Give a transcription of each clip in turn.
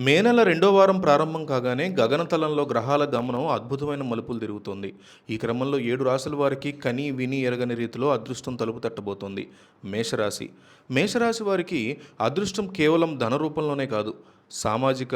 మే నెల రెండో వారం ప్రారంభం కాగానే గగనతలంలో గ్రహాల గమనం అద్భుతమైన మలుపులు తిరుగుతోంది. ఈ క్రమంలో 7 రాశుల వారికి కని విని ఎరగని రీతిలో అదృష్టం తలుపు తట్టబోతోంది. మేషరాశి. మేషరాశి వారికి అదృష్టం కేవలం ధన రూపంలోనే కాదు, సామాజిక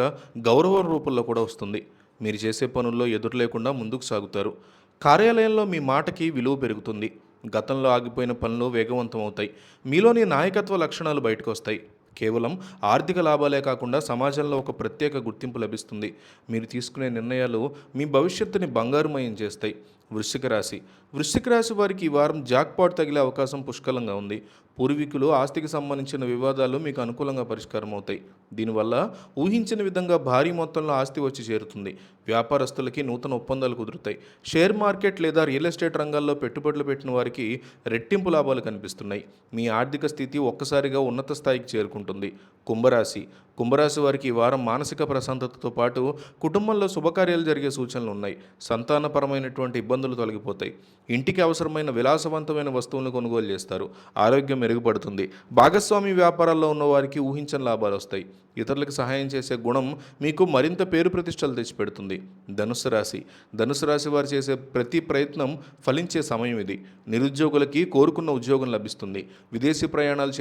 గౌరవం రూపంలో కూడా వస్తుంది. మీరు చేసే పనుల్లో ఎదురు లేకుండా ముందుకు సాగుతారు. కార్యాలయంలో మీ మాటకి విలువ పెరుగుతుంది. గతంలో ఆగిపోయిన పనులు వేగవంతం అవుతాయి. మీలోని నాయకత్వ లక్షణాలు బయటకు వస్తాయి. కేవలం ఆర్థిక లాభాలే కాకుండా సమాజంలో ఒక ప్రత్యేక గుర్తింపు లభిస్తుంది. మీరు తీసుకునే నిర్ణయాలు మీ భవిష్యత్తుని బంగారుమయం చేస్తాయి. వృశ్చిక రాశి. వృశ్చిక రాశి వారికి ఈ వారం జాక్పాట్ తగిలే అవకాశం పుష్కలంగా ఉంది. పూర్వీకులు ఆస్తికి సంబంధించిన వివాదాలు మీకు అనుకూలంగా పరిష్కారం అవుతాయి. దీనివల్ల ఊహించని విధంగా భారీ మొత్తంలో ఆస్తి వచ్చి చేరుతుంది. వ్యాపారస్తులకి నూతన ఒప్పందాలు కుదురుతాయి. షేర్ మార్కెట్ లేదా రియల్ ఎస్టేట్ రంగాల్లో పెట్టుబడులు పెట్టిన వారికి రెట్టింపు లాభాలు కనిపిస్తున్నాయి. మీ ఆర్థిక స్థితి ఒక్కసారిగా ఉన్నత స్థాయికి చేరుకుంటుంది. కుంభరాశి. కుంభరాశి వారికి ఈ వారం మానసిక ప్రశాంతతతో పాటు కుటుంబంలో శుభకార్యాలు జరిగే సూచనలు ఉన్నాయి. సంతానపరమైనటువంటి ఇబ్బందులు తొలగిపోతాయి. ఇంటికి అవసరమైన విలాసవంతమైన వస్తువులను కొనుగోలు చేస్తారు. ఆరోగ్యం మెరుగుపడుతుంది. భాగస్వామి వ్యాపారాల్లో ఉన్న వారికి ఊహించని లాభాలు వస్తాయి. ఇతరులకు సహాయం చేసే గుణం మీకు మరింత పేరు ప్రతిష్టలు తెచ్చిపెడుతుంది. ధనుస్సు రాశి. ధనుసు రాశి వారు చేసే ప్రతి ప్రయత్నం ఫలించే సమయం ఇది. నిరుద్యోగులకి కోరుకున్న ఉద్యోగం లభిస్తుంది. విదేశీ ప్రయాణాలు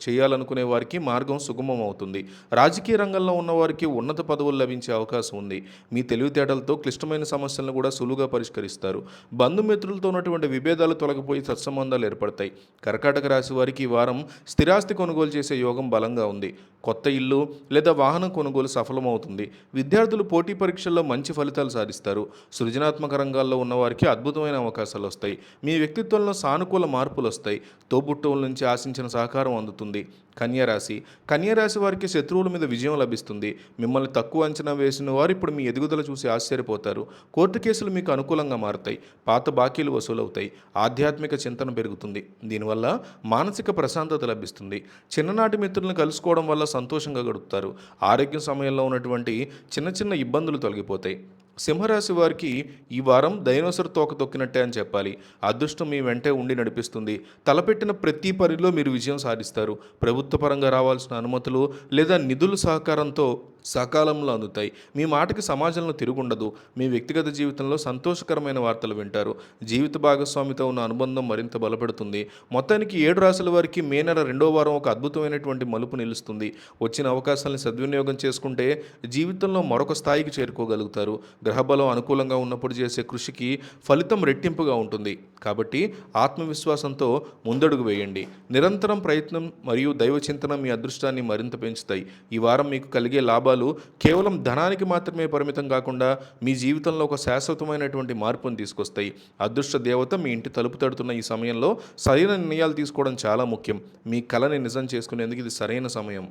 చేయాలనుకునే వారికి మార్గం సుగమం అవుతుంది. రాజకీయ రంగంలో ఉన్నవారికి ఉన్నత పదవులు లభించే అవకాశం ఉంది. మీ తెలివితేటలతో క్లిష్టమైన సమస్యలను కూడా సులువుగా పరిష్కరిస్తారు. బంధుమిత్రులతో ఉన్నటువంటి విభేదాలు తొలగిపోయి సత్సంబంధాలు ఏర్పడతాయి. కర్కాటక రాశి వారికి ఈ వారం స్థిరాస్తి కొనుగోలు చేసే యోగం బలంగా ఉంది. కొత్త ఇల్లు లేదా వాహనం కొనుగోలు సఫలమవుతుంది. విద్యార్థులు పోటీ పరీక్షల్లో మంచి ఫలితాలు సాధిస్తారు. సృజనాత్మక రంగాల్లో ఉన్నవారికి అద్భుతమైన అవకాశాలు వస్తాయి. మీ వ్యక్తిత్వంలో సానుకూల మార్పులు వస్తాయి. తోబుట్టువుల నుంచి ఆశించిన సహకారం అందుతుంది. కన్యరాశి. కన్యరాశి వారికి శత్రువుల మీద విజయం లభిస్తుంది. మిమ్మల్ని తక్కువ అంచనా వేసిన వారు ఇప్పుడు మీ ఎదుగుదల చూసి ఆశ్చర్యపోతారు. కోర్టు కేసులు మీకు అనుకూలంగా మారుతాయి. పాత బాకీలు వసూలవుతాయి. ఆధ్యాత్మిక చింతన పెరుగుతుంది. దీనివల్ల మానసిక ప్రశాంతత లభిస్తుంది. చిన్ననాటి మిత్రులను కలుసుకోవడం వల్ల సంతోషంగా గడుపుతారు. ఆరోగ్యం సమయంలో ఉన్నటువంటి చిన్న చిన్న ఇబ్బందులు తొలగిపోతాయి. సింహరాశి వారికి ఈ వారం డైనోసర్ తోక తొక్కినట్టే అని చెప్పాలి. అదృష్టం మీ వెంటే ఉండి నడిపిస్తుంది. తలపెట్టిన ప్రతి పనిలో మీరు విజయం సాధిస్తారు. ప్రభుత్వ పరంగా రావాల్సిన అనుమతులు లేదా నిధుల సహకారంతో సకాలంలో అందుతాయి. మీ మాటకి సమాజంలో తిరుగుండదు. మీ వ్యక్తిగత జీవితంలో సంతోషకరమైన వార్తలు వింటారు. జీవిత భాగస్వామితో ఉన్న అనుబంధం మరింత బలపడుతుంది. మొత్తానికి 7 రాశుల వారికి మే నెల రెండో వారం ఒక అద్భుతమైనటువంటి మలుపు నిలుస్తుంది. వచ్చిన అవకాశాలను సద్వినియోగం చేసుకుంటే జీవితంలో మరొక స్థాయికి చేరుకోగలుగుతారు. గ్రహబలం అనుకూలంగా ఉన్నప్పుడు చేసే కృషికి ఫలితం రెట్టింపుగా ఉంటుంది. కాబట్టి ఆత్మవిశ్వాసంతో ముందడుగు వేయండి. నిరంతరం ప్రయత్నం మరియు దైవచింతన మీ అదృష్టాన్ని మరింత పెంచుతాయి. ఈ వారం మీకు కలిగే లాభాలు కేవలం ధనానికి మాత్రమే పరిమితం కాకుండా మీ జీవితంలో ఒక శాశ్వతమైనటువంటి మార్పును తీసుకొస్తాయి. అదృష్ట దేవత మీ ఇంటి తలుపు తడుతున్న ఈ సమయంలో సరైన నిర్ణయాలు తీసుకోవడం చాలా ముఖ్యం. మీ కలని నిజం చేసుకునేందుకు ఇది సరైన సమయం.